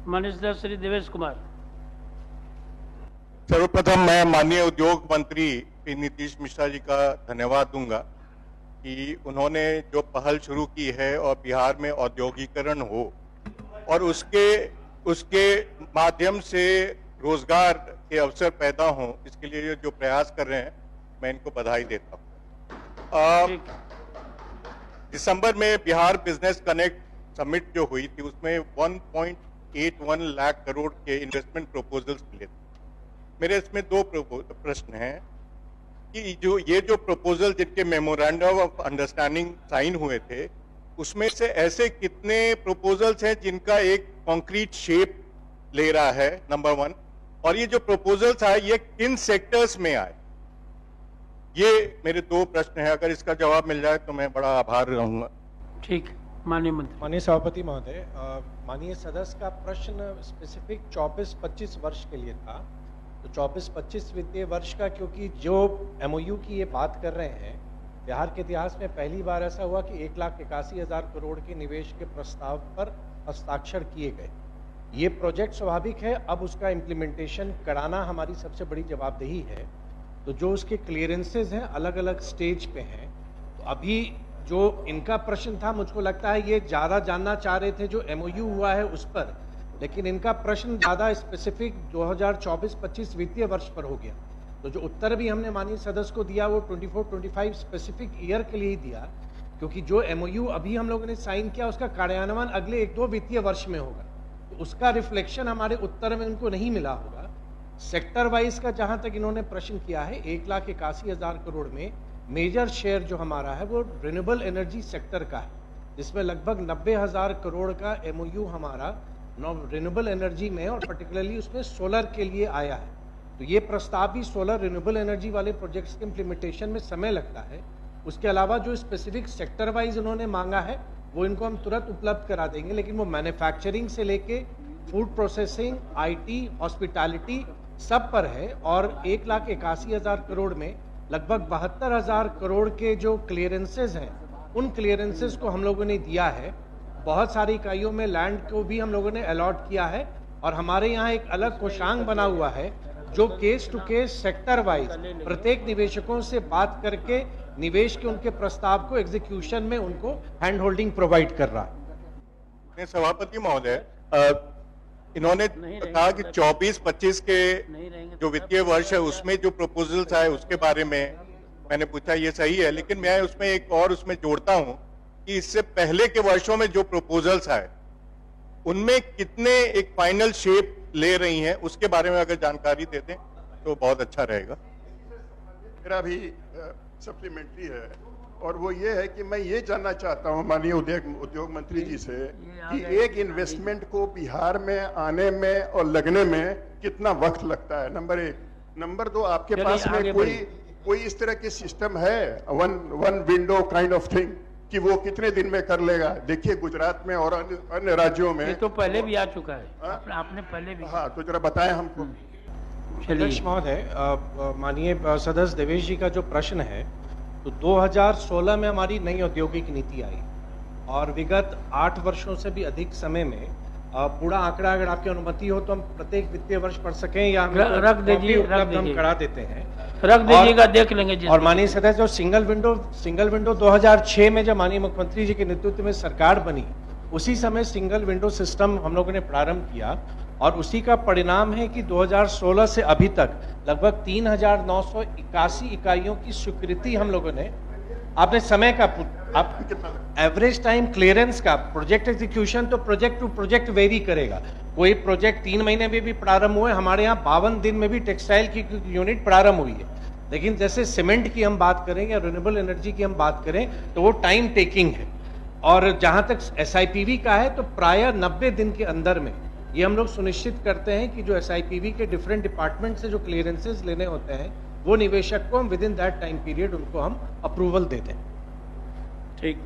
माननीय सदस्य श्री देवेश कुमार। सर्वप्रथम मैं माननीय उद्योग मंत्री श्री नीतीश मिश्रा जी का धन्यवाद दूंगा कि उन्होंने जो पहल शुरू की है और बिहार में औद्योगिकरण हो और उसके माध्यम से रोजगार के अवसर पैदा हों, इसके लिए ये जो प्रयास कर रहे हैं मैं इनको बधाई देता हूँ। दिसंबर में बिहार बिजनेस कनेक्ट समिट जो हुई थी उसमें 1.81 लाख करोड़ के इन्वेस्टमेंट प्रपोजल्स मिले थे। मेरे इसमें दो प्रश्न हैं कि ये जो प्रपोजल जिनके मेमोरेंडम ऑफ अंडरस्टैंडिंग साइन हुए थे उसमें से ऐसे कितने प्रपोजल्स हैं जिनका एक कॉन्क्रीट शेप ले रहा है, नंबर 1। और ये जो प्रपोजल्स आए ये किन सेक्टर्स में आए, ये मेरे दो प्रश्न हैं। अगर इसका जवाब मिल जाए तो मैं बड़ा आभार रहूंगा। ठीक, माननीय मंत्री। माननीय सभापति महोदय, माननीय सदस्य का प्रश्न स्पेसिफिक 24-25 वर्ष के लिए था। तो 24-25 वित्तीय वर्ष का, क्योंकि जो MOU की ये बात कर रहे हैं, बिहार के इतिहास में पहली बार ऐसा हुआ कि 1,81,000 करोड़ के निवेश के प्रस्ताव पर हस्ताक्षर किए गए। ये प्रोजेक्ट स्वाभाविक है, अब उसका इम्प्लीमेंटेशन कराना हमारी सबसे बड़ी जवाबदेही है। तो जो उसके क्लियरेंसेज हैं अलग अलग स्टेज पे हैं। तो अभी जो इनका प्रश्न था, मुझको लगता है ये ज़्यादा जानना चाह रहे थे जो MOU हुआ है उस पर, लेकिन इनका प्रश्न ज़्यादा स्पेसिफिक 2024-25 वित्तीय वर्ष पर हो गया। तो जो उत्तर भी हमने माननीय सदस्य को दिया वो 24-25 स्पेसिफिक ईयर के लिए ही दिया, क्योंकि जो MOU अभी हम लोगों ने साइन किया उसका कार्यान्वयन अगले 1-2 वित्तीय वर्ष में होगा। तो उसका रिफ्लेक्शन हमारे उत्तर में उनको नहीं मिला होगा। सेक्टर वाइज का जहां तक इन्होंने प्रश्न किया है, 1,81,000 करोड़ में मेजर शेयर जो हमारा है वो रिन्यूएबल एनर्जी सेक्टर का है, जिसमें लगभग 90,000 करोड़ का MOU हमारा रिन्यूएबल एनर्जी में और पर्टिकुलरली उसमें सोलर के लिए आया है। तो ये प्रस्ताव भी सोलर रिन्यूएबल एनर्जी वाले प्रोजेक्ट्स के इम्प्लीमेंटेशन में समय लगता है। उसके अलावा जो स्पेसिफिक सेक्टर वाइज उन्होंने मांगा है वो इनको हम तुरंत उपलब्ध करा देंगे, लेकिन वो मैन्युफैक्चरिंग से लेके फूड प्रोसेसिंग, IT, हॉस्पिटैलिटी सब पर है। और 1,81,000 करोड़ में लगभग 72,000 करोड़ के जो क्लियरेंसेज हैं उन क्लियरेंसेज को हम लोगों ने दिया है। बहुत सारी इकाइयों में लैंड को भी हम लोगों ने अलॉट किया है और हमारे यहाँ एक अलग कोषांग बना हुआ है जो case to case sector wise प्रत्येक निवेशकों से बात करके निवेश के उनके प्रस्ताव को एग्जीक्यूशन में उनको हैंड होल्डिंग प्रोवाइड कर रहा है। सभापति महोदय, इन्होंने कहा कि 24-25 के जो वित्तीय वर्ष है उसमें जो प्रपोजल्स आए उसके बारे में मैंने पूछा, ये सही है, लेकिन मैं उसमें एक और उसमें जोड़ता हूं कि इससे पहले के वर्षों में जो प्रपोजल्स आए उनमें कितने एक फाइनल शेप ले रही हैं, उसके बारे में अगर जानकारी दे दें तो बहुत अच्छा रहेगा। मेरा भी सप्लीमेंट्री है और वो ये है कि मैं ये जानना चाहता हूँ माननीय उद्योग मंत्री जी से कि एक इन्वेस्टमेंट को बिहार में आने में और लगने में कितना वक्त लगता है, नंबर 1। नंबर 2, आपके पास में कोई इस तरह के सिस्टम है, one window kind of thing, कि वो कितने दिन में कर लेगा? देखिए गुजरात में और अन्य राज्यों में ये तो पहले भी आ चुका है। आपने पहले भी। हाँ, तो जरा बताएं हमको। अध्यक्ष महोदय, माननीय सदस्य देवेश जी का जो प्रश्न है, तो 2016 में हमारी नई औद्योगिक नीति आई और विगत 8 वर्षों से भी अधिक समय में पूरा आंकड़ा अगर आपकी अनुमति हो तो हम प्रत्येक वित्तीय वर्ष पढ़ सकें या रख दीजिए, हम करा देते हैं, रख दीजिएगा, देख लेंगे। और माननीय सदस्य, जो सिंगल विंडो 2006 में जब माननीय मुख्यमंत्री जी के नेतृत्व में सरकार बनी उसी समय सिंगल विंडो सिस्टम हम लोगों ने प्रारंभ किया और उसी का परिणाम है कि 2016 से अभी तक लगभग 3,981 इकाइयों की स्वीकृति हम लोगों ने, आपने समय का आप एवरेज टाइम क्लियरेंस का, प्रोजेक्ट एग्जीक्यूशन तो प्रोजेक्ट टू प्रोजेक्ट वेरी करेगा। कोई प्रोजेक्ट 3 महीने में भी प्रारंभ हुए, हमारे यहाँ 52 दिन में भी टेक्सटाइल की यूनिट प्रारंभ हुई है। लेकिन जैसे सीमेंट की हम बात करें या रिन्यूएबल एनर्जी की हम बात करें तो वो टाइम टेकिंग है। और जहां तक SIPV का है तो प्राय 90 दिन के अंदर में ये हम लोग सुनिश्चित करते हैं कि जो SIPV के डिफरेंट डिपार्टमेंट से जो क्लियरेंसेज लेने होते हैं वो निवेशक को हम with in that time period उनको हम अप्रूवल देते हैं। ठीक।